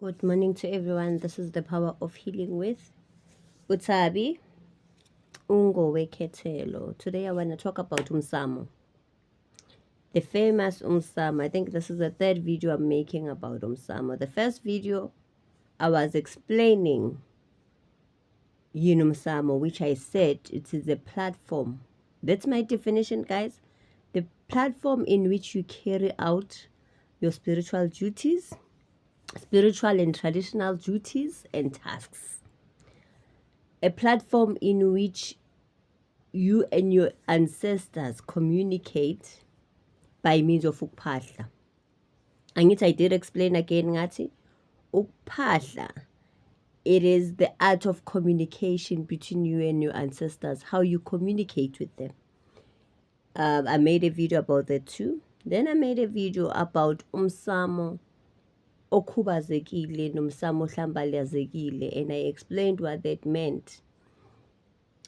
Good morning to everyone. This is the Power of Healing with Utabi Ungowe Ketelo. Today I want to talk about Umsamo. The famous Umsamo. I think this is the third video I'm making about Umsamo. The first video I was explaining Umsamo, which I said it is a platform. That's my definition, guys. The platform in which you carry out your spiritual duties, spiritual and traditional duties and tasks. A platform in which you and your ancestors communicate by means of ukuphahla. Angithi I did explain again ngathi ukuphahla, it is the art of communication between you and your ancestors, how you communicate with them. I made a video about that too. Then I made a video about umsamo okhubazekile nomsamo hlambalazekile, and I explained what that meant.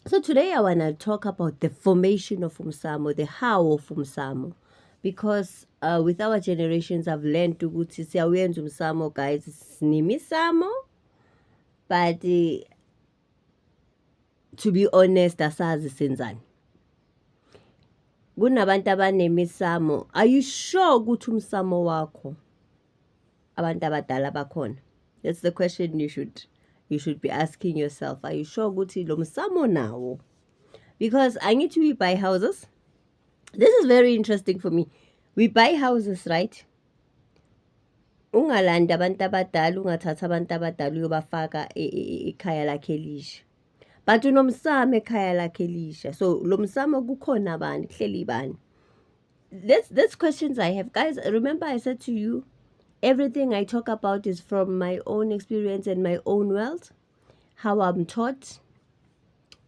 So today I want to talk about the formation of Umsamo, the how of Umsamo. Because with our generations, I've learned to siyawenza Umsamo, guys, sinemisamo. But to be honest, asazi senzani. Kunabantu abanemisamo. Are you sure ukuthi umsamo wakho abantu abadala bakhona? That's the question you should be asking yourself. Are you sure ukuthi lo msamo nawo? Because I need to buy houses. This is very interesting for me. We buy houses, right? Ungalanda abantu abadala, ungathatha abantu abadala uyobafaka ekhaya lakhe elisha. But unomsamo ekhaya lakhe elisha. So lo msamo kukhona bani, kuhleli bani? That's questions I have. Guys, remember I said to you, everything I talk about is from my own experience and my own world. How I'm taught,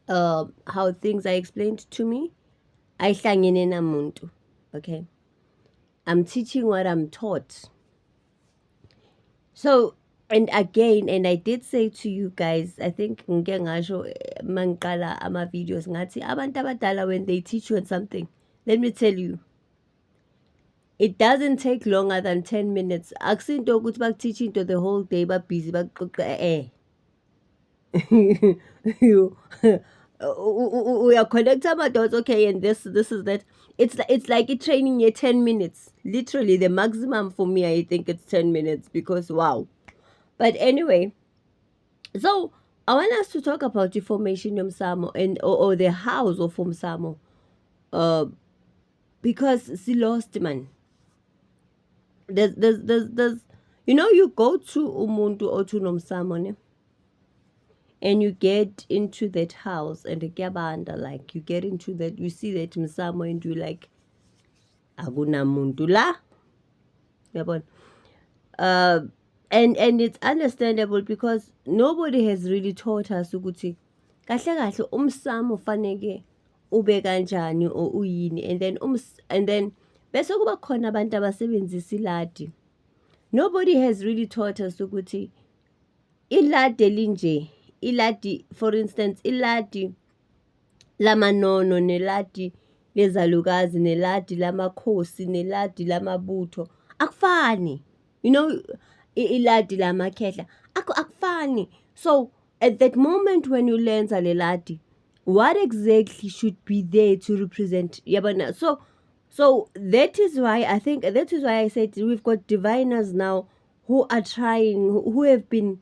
how things are explained to me. Ayihlangene namuntu. Okay? I'm teaching what I'm taught. So, and again, and I did say to you guys, I think ngike ngasho mangqala ama videos ngathi abantu abadala, when they teach you something, let me tell you, it doesn't take longer than 10 minutes. Akusinto ukuthi bakuteach into the whole day, ba busy bakuqoqa we are connected my dots, okay, and this is that. It's like a training here 10 minutes. Literally the maximum for me, I think it's 10 minutes, because wow. But anyway, so I want us to talk about the formation of Umsamo and or the house of Umsamo. Because she lost, man. There's you go to umuntu or to Nomsamo, ne? And you get into that house and the kuyabanda, like you get into that, you see that msamo and you like akunamuntu la. Yabona? And it's understandable because nobody has really taught us ukuthi kahle kahle umsamo faneke ube kanjani or uyini, and then bese kuba khona abantu abasebenzisa iladi. Nobody has really taught us ukuthi iladi linje, iladi, for instance, iladi lamanono neladi lezalukazi neladi lamakhosi neladi lamabutho akufani. Iladi lamakhehla akufani. So at that moment when you learn leladi, what exactly should be there to represent yabona? So that is why I said we've got diviners now who are trying, who have been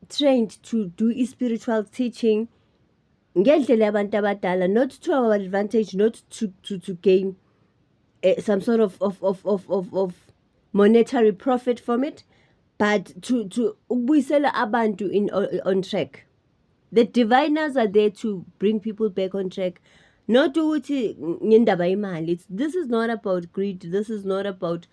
trained to do spiritual teaching ngendlela yabantu abadala, not to our advantage, not to gain some sort of monetary profit from it, but to ukubuyisela abantu on track. The diviners are there to bring people back on track, not ukuthi ngendaba imali. This is not about greed. This is not about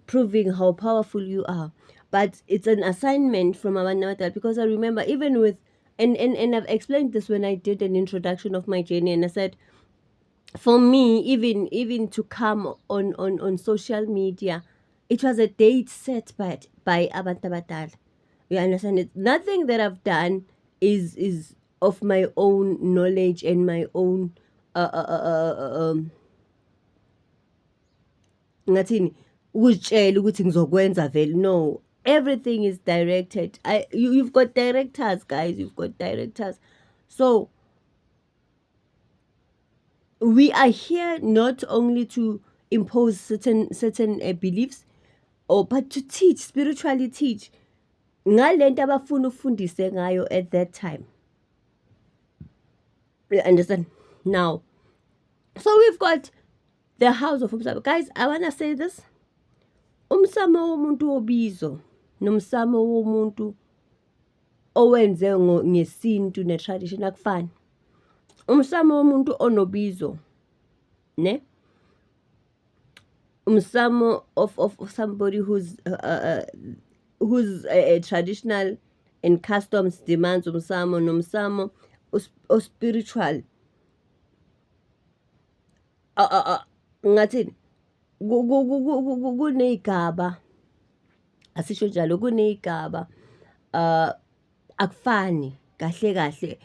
proving how powerful you are, but it's an assignment from our natal. Because I remember even with and I've explained this when I did an introduction of my journey, and I said, for me, even to come on social media, it was a date set by abantu abadala. You understand? It's nothing that I've done is of my own knowledge and my own ngathini ukuzitshela ukuthi ngizokwenza vele. No, Everything is directed. You've got directors, guys. You've got directors. So we are here not only to impose certain beliefs, but to teach, spiritually teach ngalento abafuna ufundise ngayo at that time. You understand? Now, so we've got the house of Umsamo. Guys, I want to say this. Umsamo womuntu wobizo nomsamo womuntu owenze ngesintu ne-tradition akufani. Umsamo womuntu onobizo, ne? Umsamo of somebody who's a traditional and customs demands umsamo nomsamo o spiritual. Ngathini? Kuney'gaba, asisho njalo, kuney'gaba akufani kahle kahle.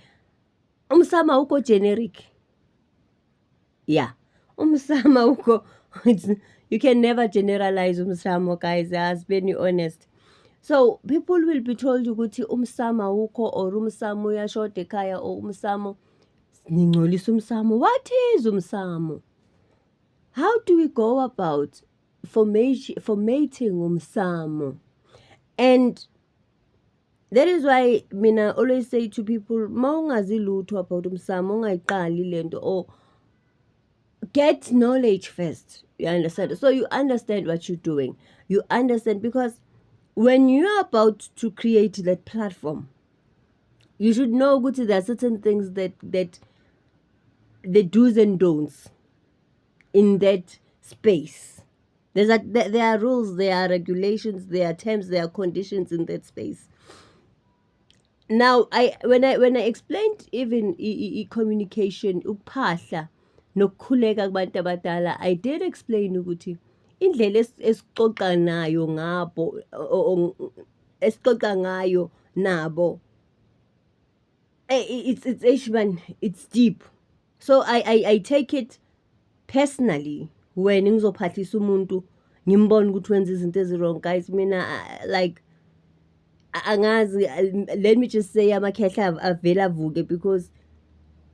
Umsamo awukho generic. Yeah. Umsamo awukho, you can never generalize umsamo, guys, as being honest. So people will be told ukuthi umsamo awukho or umsamo uyashoda ekhaya or umsamo ningcolisa umsamo. What is umsamo? How do we go about formating umsamo? And that is why mina always say to people, ma ungazi lutho about umsamo, ungayiqali lento, or get knowledge first. You understand? So you understand what you're doing. You understand, because when you're about to create that platform, you should know that there are certain things that the do's and don'ts in that space. There are rules, there are regulations, there are terms, there are conditions in that space. Now, when I explained even communication, ukuphahla nokukhuleka kubantu abadala, I did explain ukuthi indlela esixoxa nayo ngabo, esixoxa ngayo nabo, it's deep. So I take it personally when ngizophathisa umuntu ngimbona ukuthi wenza izinto ezi-wrong. Guys, mina like angazi, let me just say amakhehla avela avuke, because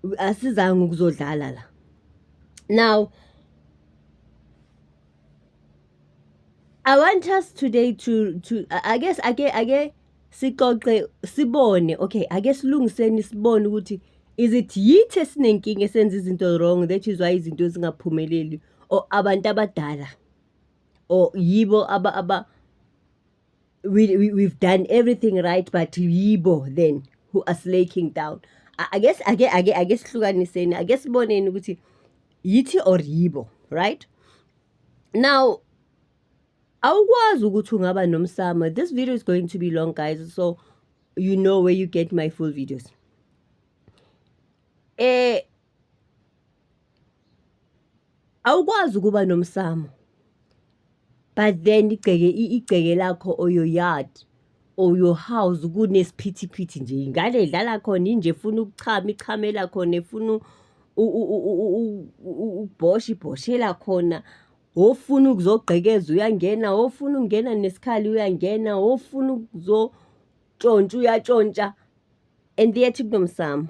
asizange ukuzodlala la. Now, I want us today to I guess ake sixoxe sibone, okay, ake silungiseni sibone ukuthi is it yithi esinenkinga esenza izinto wrong, that is why izinto zingaphumeleli, or abantu abadala, or yibo we've done everything right, but yibo then who are slaking down. I guess sihlukaniseni, I guess siboneni ukuthi yithi or yibo, right? Now, awukwazi ukuthi ungaba nomsamo. This video is going to be long, guys, so you know where you get my full videos. Awukwazi ukuba nomsamo, but then igceke lakho or your yard or your house kunesiphithiphithi nje, ingane idlala khona inje, efuna ukuchama ichamela khona, efuna ukubhoshela khona, ofuna ukuzogqekeza uyangena, ofuna ukungena nesikhali uyangena, ofuna ukuzotshontsha uyatshontsha, and yet kunomsamo.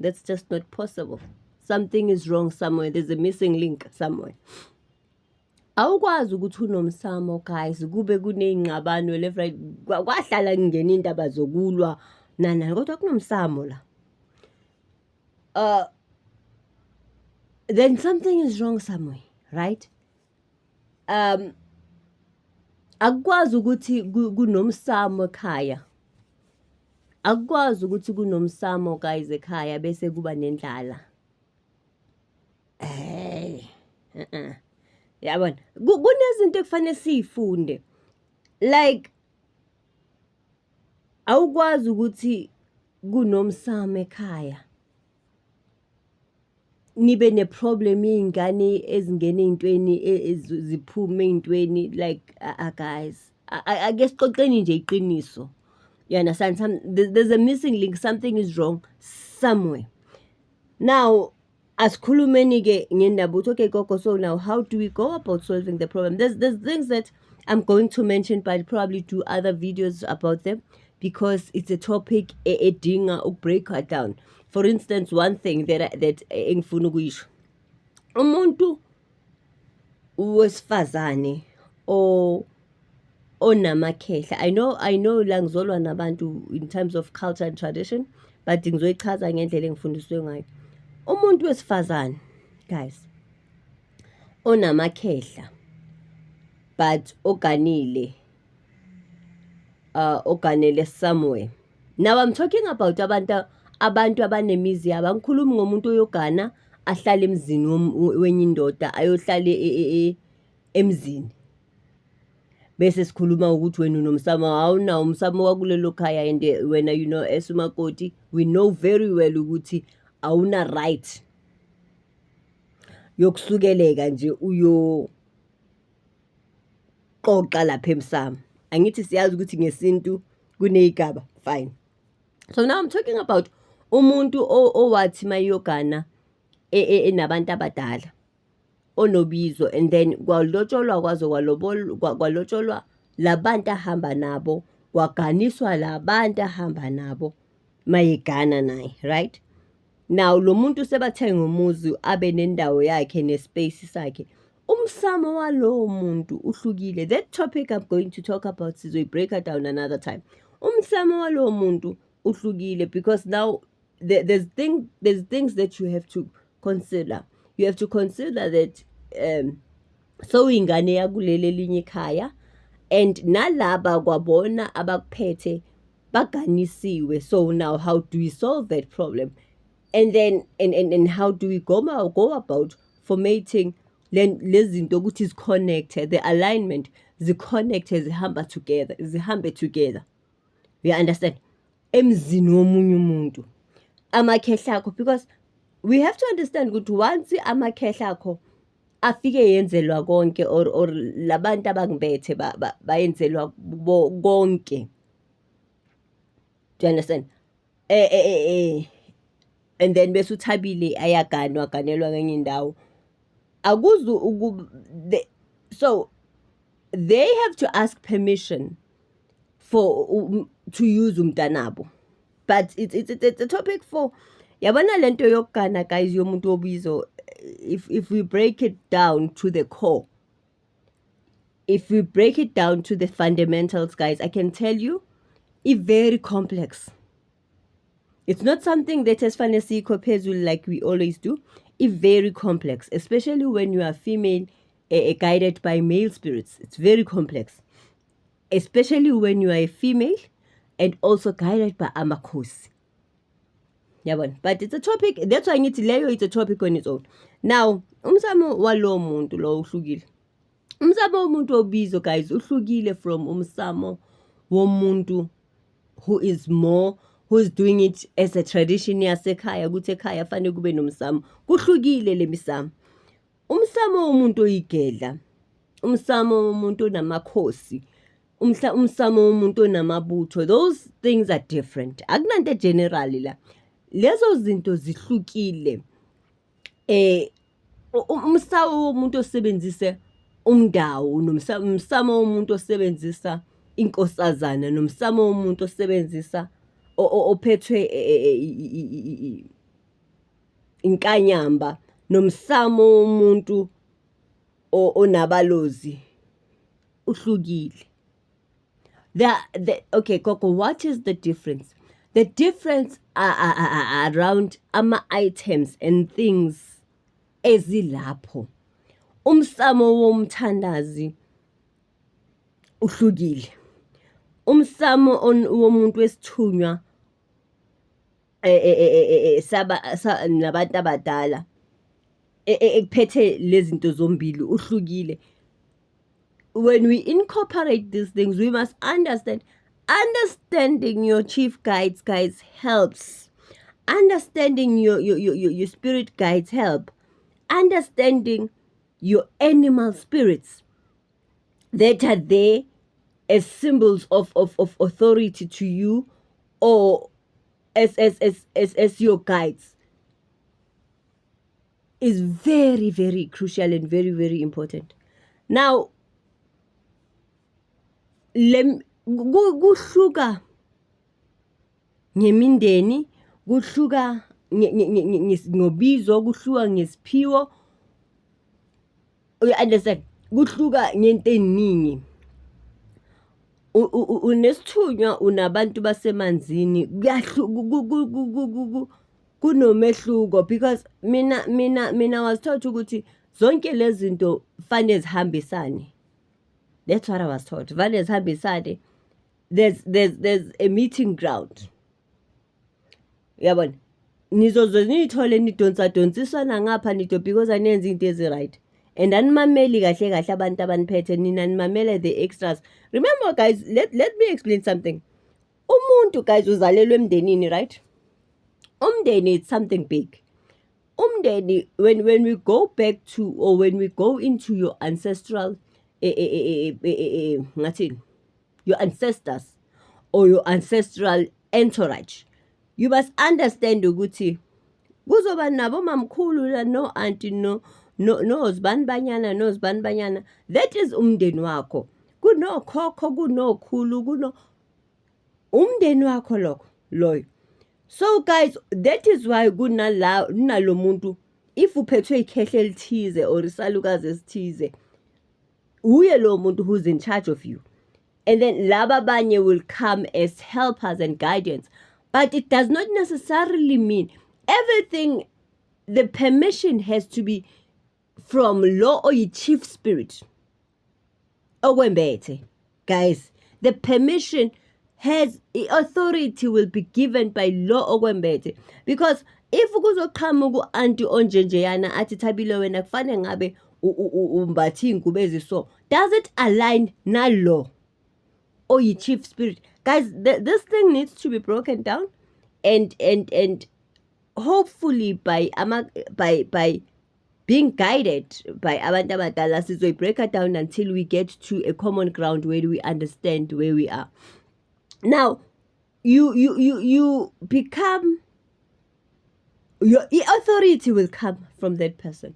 That's just not possible. Something is wrong somewhere. There's a missing link somewhere. Awukwazi ukuthi unomsamo, guys, kube kuney'ngxabano left right, kwahlala kungena indaba zokulwa nana, kodwa kunomsamo la. Then something is wrong somewhere, right? Akukwazi ukuthi kunomsamo ekhaya. Akukwazi ukuthi kunomsamo, guys, ekhaya bese kuba nendlala. Yabona, kunezinto ekufanele siyifunde, like awukwazi ukuthi kunomsamo ekhaya nibe ne-problem y'ngane ezingena ey'ntweni ziphume ey'ntweni, like guys, I guess xoxeni nje iqiniso. You understand? There's a missing link. Something is wrong somewhere. Now, asikhulumeni ke ngendaba ukuthi okay gogo, so now how do we go about solving the problem? There's things that I'm going to mention, but probably do other videos about them because it's a topic edinga break her down. For instance, one thing that engifuna ukuyisho, umuntu wesifazane onamakhehla. I know la ngizolwa nabantu in terms of culture and tradition, but ngizoyichaza ngendlela engifundiswe ngayo. Umuntu wesifazane, guys, onamakhehla but oganile somewhere. Now I'm talking about abantu abanemizi yabo. Angikhulumi ngomuntu oyogana ahlale emzini wenye indoda ayohlala emzini. Bese sikhuluma ukuthi wena unomsamo, awunawo umsamo wakulelo khaya, and wena esumakoti we know very well ukuthi awuna right yokusukeleka nje uyoqoqa lapha emsamo. Angithi siyazi ukuthi ngesintu kuneyigaba, fine. So now I'm talking about umuntu owathi mayogana enabantu abadala, onobizo, and then kwalotsholwa kwalotsholwa labantu ahamba nabo, kwaganiswa labantu ahamba nabo mayegana naye, right? Now lo muntu sebathenga umuzi abe nendawo yakhe nespace sakhe. Umsamo walowo muntu uhlukile. That topic I'm going to talk about break it down another time. Umsamo walowo muntu uhlukile because now there's things that you have to consider. You have to consider that so ingane yakuleli linye ikhaya, and nalaba kwabona abakuphethe baganisiwe. So now how do we solve that problem? And then and how do we go about formatting lezinto ukuthi is-connected, the alignment zi-connected, zihambe together. You understand? Emzini womunye umuntu amakhehla akho, because we have to understand ukuthi once amakhehla akho afike yenzelwa konke or labantu abangibethe bayenzelwa konke. Do you understand? And then bese uthabile aganelwa ngenye indawo. So they have to ask permission for to use umntanabo. But it's a topic for yabona lento yokugana, guys, yomuntu obizo. If we break it down to the core, if we break it down to the fundamentals, guys, I can tell you it's very complex. It's not something that is fantasy phezulu like we always do. It's very complex, especially when you are female guided by male spirits. It's very complex, especially when you are a female and also guided by amakhosi. Yabona, but it's a topic. That's why ngithi leyo it's a topic on its own. Now umsamo walowo muntu lo uhlukile. Umsamo womuntu obizo, guys, uhlukile from umsamo womuntu who is doing it as a tradition yasekhaya, ukuthi ekhaya fanele kube nomsamo. Kuhlukile le misamo. Umsamo womuntu oyigedla, umsamo womuntu onamakhosi, umsamo womuntu onamabutho, those things are different. Akunanto generally la. Lezo zinto zihlukile. Umsamo womuntu osebenzise umndawo, nomsamo womuntu osebenzisa inkosazana, nomsamo womuntu osebenzisa ophethwe inkanyamba, nomsamo womuntu onabalozi uhlukile. Okay, Koko, what is the difference? The difference are around ama-items and things ezilapho. Umsamo womthandazi uhlukile. Umsamo womuntu wesithunywa nabantu abadala ekuphethe lezinto zombili uhlukile. When we incorporate these things, we must understand. Understanding your chief guides helps. Understanding your spirit guides help. Understanding your animal spirits that are there as symbols of authority to you, or as your guides, is very, very crucial and very, very important. Now, kuhluka ngemindeni, kuhluka ngobizo, kuhluka ngesiphiwo. You understand? Kuhluka ngento eziningi. Unesithunywa unabantu basemanzini kunomehluko because mina was taught ukuthi zonke lezi zinto fanele zihambisane. That's what I was taught. Fanele zihambisane. There's a meeting ground. Yabona? Nizoze niyithole nidonsisana ngapha nito because anenza into ezi-right. And animameli kahle kahle abantu abaniphethe nina nimamele the extras. Remember guys, let me explain something. Umuntu guys uzalelwe emndenini, right? Umndeni is something big. Umndeni, when we go back to, or when we go into your ancestral your ancestors or your ancestral entourage, you must understand ukuthi kuzoba nabo mamkhulu no auntie no zibani-banyana. That is umndeni wakho. Kunokhokho, kunokhulu, umndeni wakho lokho loyo. So guys, that is why kunalo muntu, if uphethwe ikhehle elithize or isalukazi esithize, uye lo muntu who's in charge of you. And then laba banye will come as helpers and guardians. But it does not necessarily mean everything, the permission has to be from law or chief spirit. Okwembethe. Guys, the permission has, authority will be given by law okwembethe. Because if kuzoqhamuka u-anti onjenjeyana athi Thabile wena kufane ngabe umbathi ingubo eziso, does it align na law or chief spirit? Guys, this thing needs to be broken down and hopefully by being guided by abantu abadala we break it down until we get to a common ground where we understand where we are. Now, you become, your authority will come from that person.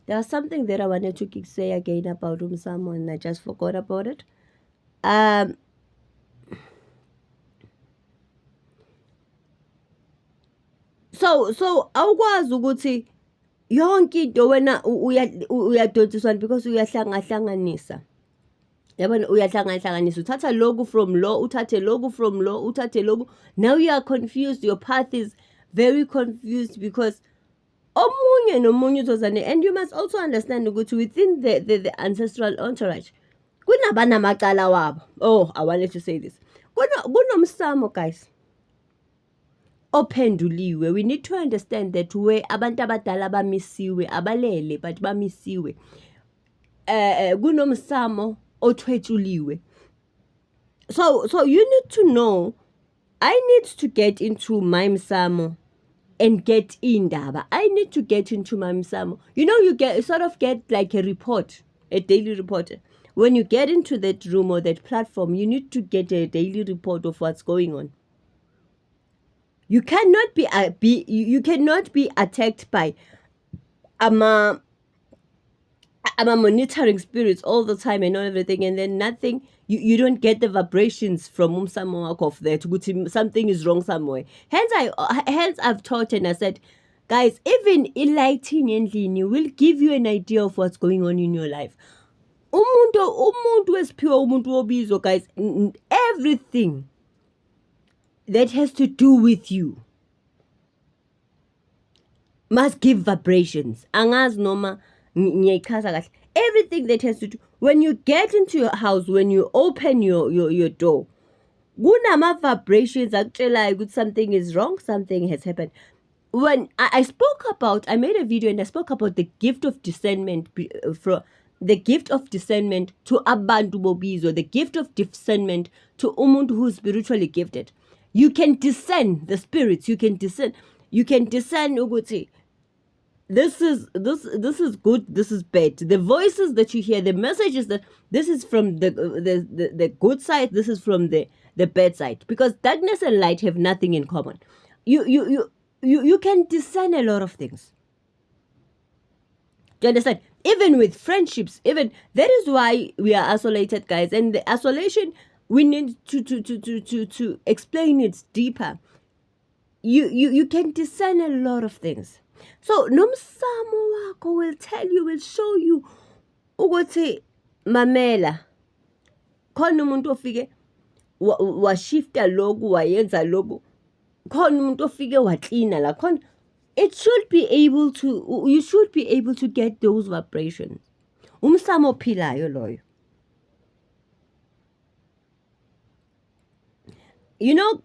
There was something that I wanted to say again about Umsamo and I just forgot about it. So awukwazi ukuthi yonke into wena uyadonsiswana because uyahlangahlanganisa. Yabona uyahlangahlanganisa, uthatha loku from law, uthathe loku from law, uthathe loku. Now you are confused, your path is very confused because omunye nomunye uzozane. And you must also understand ukuthi within the ancestral entourage kunabanamacala wabo. Oh, I wanted to say this. Kunomsamo guys ophenduliwe. We need to understand that where abantu abadala bamisiwe, abalele but bamisiwe. Kunomsamo othwetshuliwe. So you need to know, I need to get into my msamo and get indaba. I need to get into my msamo. You know, you sort of get like a report, a daily report. When you get into that room or that platform, you need to get a daily report of what's going on. You cannot you cannot be attacked by monitoring spirits all the time and everything, and then nothing. You don't get the vibrations from umsamo of that. Something is wrong somewhere. Hence I've taught and I said, guys, even enlightening endlini will give you an idea of what's going on in your life. Umuntu wesiphiwo, umuntu wobizo, guys, everything that has to do with you must give vibrations. Angazi noma ngiyayichaza kahle. Everything that has to do, when you get into your house, when you open your door, kunama vibrations akutshelayo ukuthi something is wrong, something has happened. When I made a video and I spoke about the gift of discernment, from the gift of discernment to abantu bobizo, the gift of discernment to umuntu who's spiritually gifted. You can discern the spirits. You can discern ukuthi this is good, this is bad. The voices that you hear, the messages that this is from the good side, this is from the bad side. Because darkness and light have nothing in common. You can discern a lot of things. Do you understand? Even with friendships, even that is why we are isolated, guys. And the isolation, we need to explain it deeper. You can discern a lot of things. So nomsamo wakho will tell you, will show you ukuthi mamela khona umuntu ofike washifta loku wayenza loku, khona umuntu ofike waklina la khona. It should be able to, you should be able to get those vibrations. Umsamo ophilayo loyo. You know,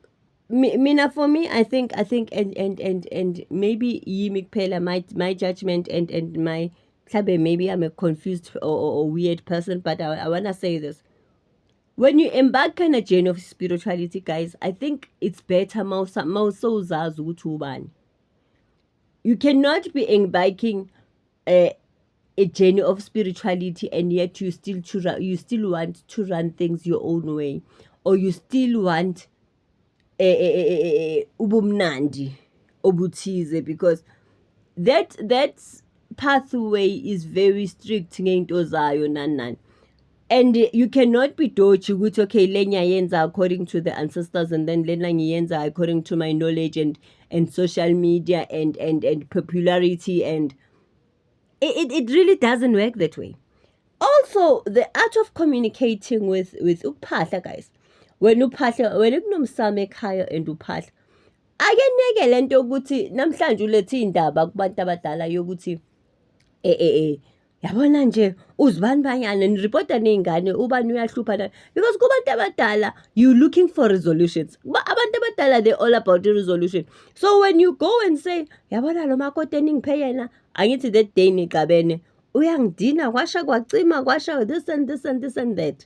mina for me, I think and maybe yimi kuphela my judgment and my maybe I'm a confused or weird person, but I wanna say this. When you embark on a journey of spirituality, guys, I think it's better mawuzazi ukuthi ubani. You cannot be embarking a journey of spirituality and yet you still want to run things your own way, or you still want ubumnandi obuthize, because that pathway is very strict ngento zayo nani. And you cannot be dodgy ukuthi okay le ngiyayenza according to the ancestors and then lena ngiyenza according to my knowledge and social media and popularity, and it really doesn't work that way. Also, the art of communicating with uphahla, guys. When kunomsamo ekhaya and uphahla, akeneke lento ukuthi namhlanje ulethe indaba kubantu abadala yokuthi yabona nje uzibani banyana nireport nezingane ubani uyahlupha na, because kubantu abadala you looking for resolutions. Abantu abadala they all about the resolution. So when you go and say yabona lo makoti engiphe yena angithi that day nigabene uyangidina kwasha kwacima kwasha this and that,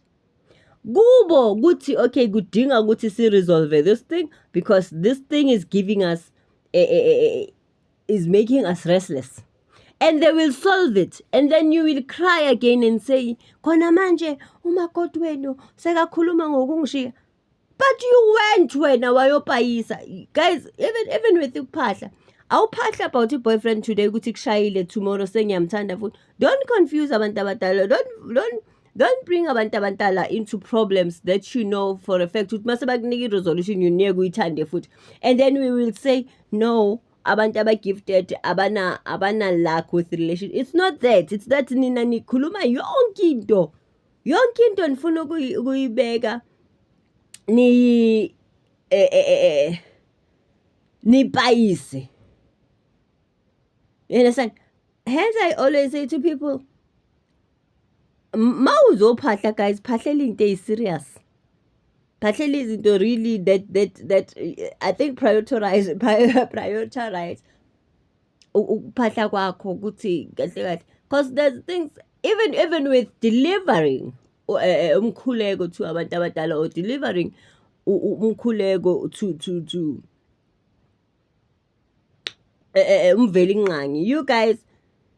kubo kuthi okay kudinga ukuthi si resolve this thing because this thing is giving us is making us restless. And they will solve it, and then you will cry again and say khona manje umakoti wenu sekakhuluma ngokungishiya. But you went wena wayopayisa. Guys, even with uphahla, awuphahla about your boyfriend today ukuthi kushayile, tomorrow sengiyamthanda futhi. Don't confuse abantu abadala. Don't bring abantu abadala into problems that you know for a fact ukuthi mase bakunika resolution you never uyithande futhi. And then we will say no, abantu abagifted abana luck with relation. It's not that, it's that nina nikhuluma yonke into nifuna ukuyibeka nipayise. You understand? Hence I always say to people, mawuzophahla guys, phahlela into serious. Phahlela izinto really that I think prioritize ukuphahla kwakho ukuthi kahle kahle, because there's things even with delivering umkhuleko to abantu abadala, or delivering umkhuleko to umvelinqangi. You guys,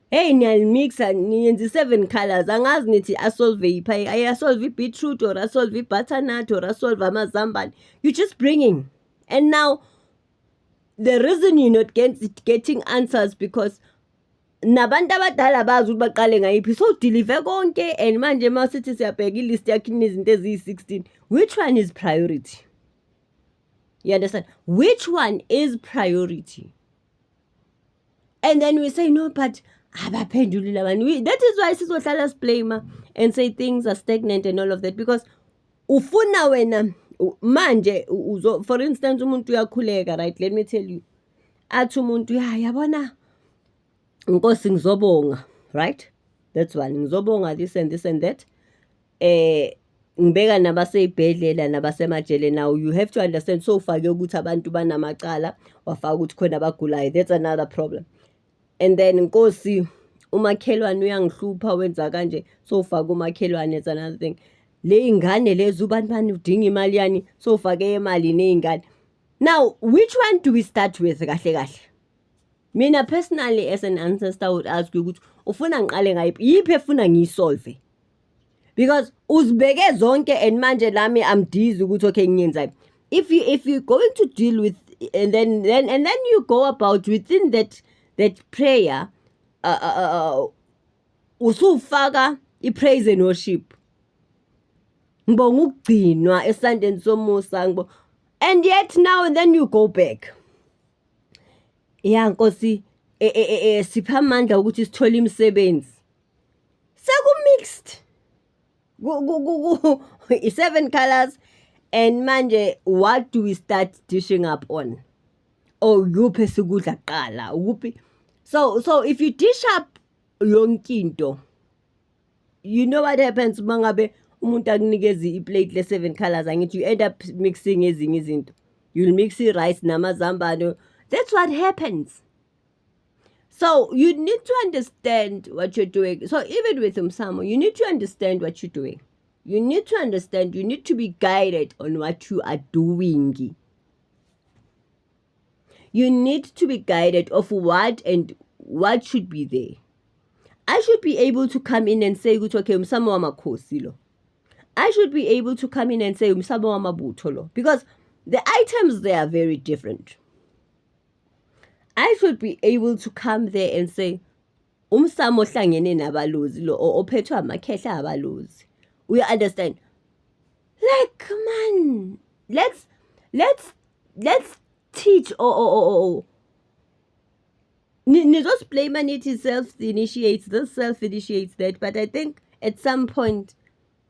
hey niyalimixa niyenza 7 colors, angazi nithi asolve iphi, ayasolve beetroot or asolve butternut or asolve amazambane. You're just bringing, and now the reason you're not getting answers because nabantu abadala bazi ukuthi baqale ngayiphi, so deliver konke. And manje masithi siyabheka ilist yakhe inezinto eziyi-16, which one is priority? You understand? Which one is priority? And then we say no, but abaphendulile abantu. That is why sizohlala siblame and say things are stagnant and all of that, because ufuna wena manje for instance umuntu uyakhuleka, right? Let me tell you, athi umuntu yabona Nkosi ngizobonga, right? That's one, ngizobonga this and that. Ngibeka nabaseyibhedlela nabasemajele. Now you have to understand, so ufake ukuthi abantu banamacala, wafaka ukuthi khona abagulayo. That's another problem. And then Nkosi umakhelwane uyangihlupha wenza kanje, so ufake umakhelwane. It's another thing. Le ingane lezi ubani udinga imali yani, so ufake imali neingane. Now which one do we start with kahle kahle? Mina personally as an ancestor would ask you ukuthi ufuna ngiqale ngayiphi, yiphi efuna ngiyisolve, because uzibeke zonke and manje lami I'm dizzy ukuthi okay ngiyenzani. If you're going to deal with and then you go about within that prayer usufaka praise and worship. ngibonga ukugcinwa esandleni somusa ngibo, and yet now and then you go back. Ya Nkosi, sipha amandla ukuthi sithole imisebenzi. Seku-mixed. I-7 colors, and manje what do we start dishing up on? Oh, yuphi esikudla kuqala, ukuphi? So if you dish up yonke into, you know what happens mangabe umuntu akunikeza iplate le-7 colors, angithi you end up mixing ezinye izinto. You'll mix rice namazambane. That's what happens. So you need to understand what you're doing. So even with umsamo, you need to understand what you're doing. You need to understand, you need to be guided on what you are doing. You need to be guided of what and what should be there. I should be able to come in and say, okay, umsamo wamakhosi lo. I should be able to come in and say, umsamo wamabutho lo. Because the items there are very different. I should be able to come there and say, umsamo hlangene nabalozi lo, or ophethwe amakhehla abalozi. We understand. Like, man, let's teach or just blame and it self-initiates this, self-initiates that. But I think at some point,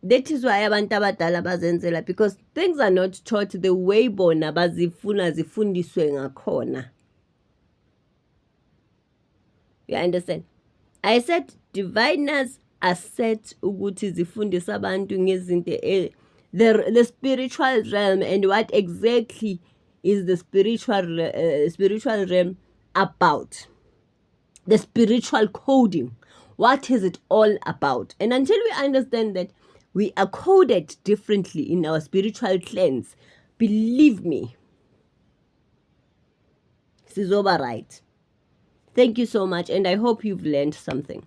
that is why abantu abadala bazenzela, because things are not taught the way bona bazifuna zifundiswe ngakhona. You understand? I said diviners are set ukuthi zifundise abantu ngezinto the spiritual realm, and what exactly is the spiritual realm about. The spiritual coding. What is it all about? And until we understand that we are coded differently in our spiritual clans, believe me, sizoba right. Thank you so much, and I hope you've learned something.